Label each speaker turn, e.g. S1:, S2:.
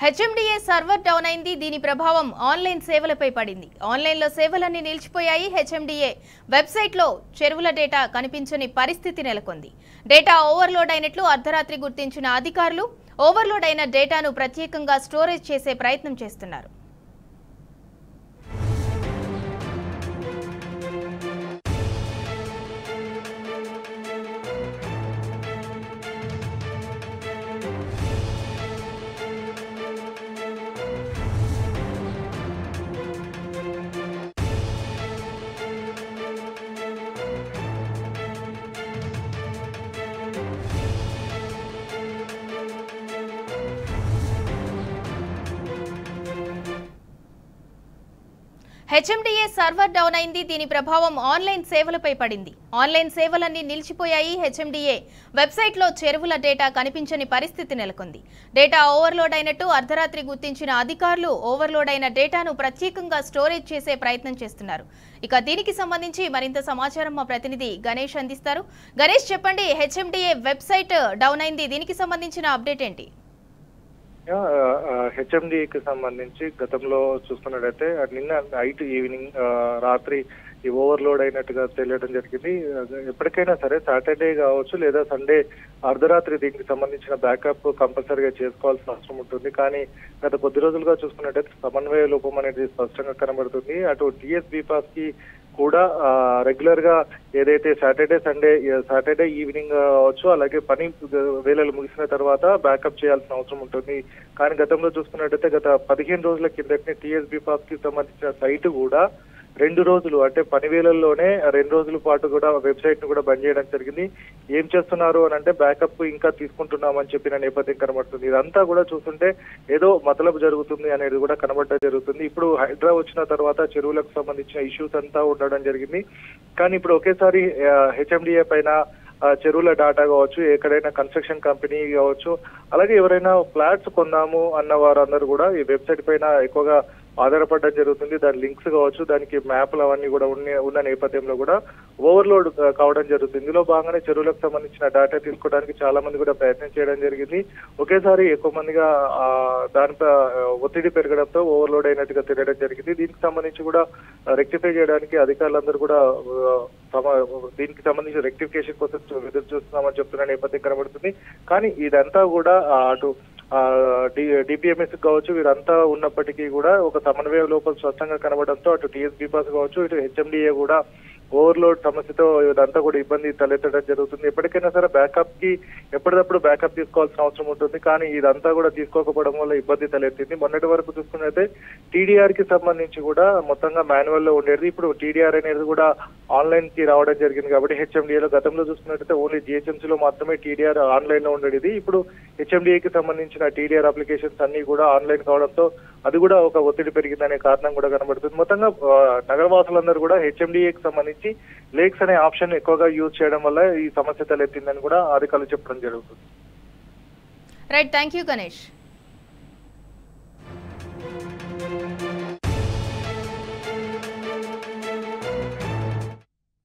S1: HMDA server down అయింది. దీని ప్రభావం ఆన్లైన్ సేవలపై పడింది. ఆన్లైన్లో సేవలన్నీ నిలిచిపోయాయి. హెచ్ఎండిఏ వెబ్సైట్లో చెరువుల డేటా కనిపించని పరిస్థితి నెలకొంది. డేటా ఓవర్లోడ్ అయినట్లు అర్ధరాత్రి గుర్తించిన అధికారులు ఓవర్లోడ్ అయిన డేటాను ప్రత్యేకంగా స్టోరేజ్ చేసే ప్రయత్నం చేస్తున్నారు. హెచ్ఎండిఏ సర్వర్ డౌన్ అయింది. దీని ప్రభావం ఆన్లైన్ సేవలపై పడింది. ఆన్లైన్ సేవలన్నీ నిలిచిపోయాయి. హెచ్ఎండిఏ వెబ్సైట్లో చెరువుల డేటా కనిపించని పరిస్థితి నెలకొంది. డేటా ఓవర్లోడ్ అయినట్టు అర్ధరాత్రి గుర్తించిన అధికారులు ఓవర్లోడ్ అయిన డేటాను ప్రత్యేకంగా స్టోరేజ్ చేసే ప్రయత్నం చేస్తున్నారు. ఇక దీనికి సంబంధించి మరింత సమాచారం మా ప్రతినిధి గణేష్ అందిస్తారు. గణేష్, చెప్పండి, హెచ్ఎండిఏ వెబ్సైట్ డౌన్ అయింది. దీనికి సంబంధించిన అప్డేట్ ఏంటి?
S2: హెచ్ఎండికి సంబంధించి గతంలో చూసుకున్నట్టయితే నిన్న నైట్ ఈవినింగ్ రాత్రి ఈ ఓవర్లోడ్ అయినట్టుగా తెలియడం జరిగింది. ఎప్పటికైనా సరే సాటర్డే కావచ్చు లేదా సండే అర్ధరాత్రి దీనికి సంబంధించిన బ్యాకప్ కంపల్సరీగా చేసుకోవాల్సిన అవసరం ఉంటుంది. కానీ గత కొద్ది రోజులుగా చూసుకున్నట్టయితే సమన్వయ లోపం అనేది స్పష్టంగా కనబడుతుంది. అటు టీఎస్బీపాస్ కి కూడా రెగ్యులర్ గా ఏదైతే సాటర్డే ఈవినింగ్ కావచ్చు, అలాగే పని వేళలు ముగిసిన తర్వాత బ్యాకప్ చేయాల్సిన అవసరం ఉంటుంది. కానీ గతంలో చూసుకున్నట్టయితే గత 15 రోజుల కిందటి టీఎస్బీపాస్ కి సంబంధించిన సైట్ కూడా 2 రోజులు అంటే పని వేళల్లోనే 2 రోజుల పాటు కూడా వెబ్సైట్ ను కూడా బంద్ చేయడం జరిగింది. ఏం చేస్తున్నారు అని అంటే బ్యాకప్ ఇంకా తీసుకుంటున్నామని చెప్పిన నేపథ్యం కనబడుతుంది. ఇదంతా కూడా చూస్తుంటే ఏదో మతలబు జరుగుతుంది అనేది కూడా కనబడడం జరుగుతుంది. ఇప్పుడు హైడ్రా వచ్చిన తర్వాత చెరువులకు సంబంధించిన ఇష్యూస్ అంతా ఉండడం జరిగింది. కానీ ఇప్పుడు ఒకేసారి హెచ్ఎండిఏ పైన చెరువుల డాటా కావచ్చు, ఎక్కడైనా కన్స్ట్రక్షన్ కంపెనీ కావచ్చు, అలాగే ఎవరైనా ఫ్లాట్స్ కొన్నాము అన్న వారందరూ కూడా ఈ వెబ్సైట్ పైన ఎక్కువగా ఆధారపడడం జరుగుతుంది. దాని లింక్స్ కావచ్చు, దానికి మ్యాప్లు అవన్నీ కూడా ఉన్న నేపథ్యంలో కూడా ఓవర్లోడ్ కావడం జరుగుతుంది. ఇందులో భాగంగానే చెరువులకు సంబంధించిన డేటా తీసుకోవడానికి చాలా మంది కూడా ప్రయత్నం చేయడం జరిగింది. ఒకేసారి ఎక్కువ మందిగా దానిపై ఒత్తిడి పెరగడంతో ఓవర్లోడ్ అయినట్టుగా తెలియడం జరిగింది. దీనికి సంబంధించి కూడా రెక్టిఫై చేయడానికి అధికారులందరూ కూడా దీనికి సంబంధించిన రెక్టిఫికేషన్ కోసం ఎదురు చూస్తున్నామని చెప్తున్న నేపథ్యం కనబడుతుంది. కానీ ఇదంతా కూడా అటు డిపిఎంఎస్ కావచ్చు, వీరంతా ఉన్నప్పటికీ కూడా ఒక సమన్వయ లోపం స్పష్టంగా కనబడంతో అటు టీఎస్బీపాస్ కావచ్చు, ఇటు హెచ్ఎండిఏ కూడా ఓవర్లోడ్ సమస్యతో ఇదంతా కూడా ఇబ్బంది తలెత్తడం జరుగుతుంది. ఎప్పటికైనా సరే బ్యాకప్ కి ఎప్పటికప్పుడు బ్యాకప్ తీసుకోవాల్సిన అవసరం ఉంటుంది. కానీ ఇదంతా కూడా తీసుకోకపోవడం వల్ల ఇబ్బంది తలెత్తింది. మొన్నటి వరకు చూసుకున్నట్లయితే టీడీఆర్ కి సంబంధించి కూడా మొత్తంగా మాన్యువల్ లో ఉండేది. ఇప్పుడు టీడీఆర్ అనేది కూడా ఆన్లైన్ కి రావడం జరిగింది. కాబట్టి హెచ్ఎండిఏలో గతంలో చూసుకున్నట్లయితే ఓన్లీ జిహెచ్ఎంసీ లో మాత్రమే టీడీఆర్ ఆన్లైన్ లో ఉండేది. ఇప్పుడు హెచ్ఎండిఏకి సంబంధించిన టీడీఆర్ అప్లికేషన్స్ అన్ని కూడా ఆన్లైన్ కావడంతో అది కూడా ఒక ఒత్తిడి పెరిగిందనే కారణం కూడా కనబడుతుంది. మొత్తంగా నగరవాసులందరూ కూడా హెచ్ఎండిఏకి సంబంధించి లేక్స్ అనే ఆప్షన్ ఎక్కువగా యూజ్ చేయడం వల్ల ఈ సమస్య తలెత్తిందని కూడా అధికారులు చెప్పడం జరుగుతుంది.
S1: Right, thank you Ganesh.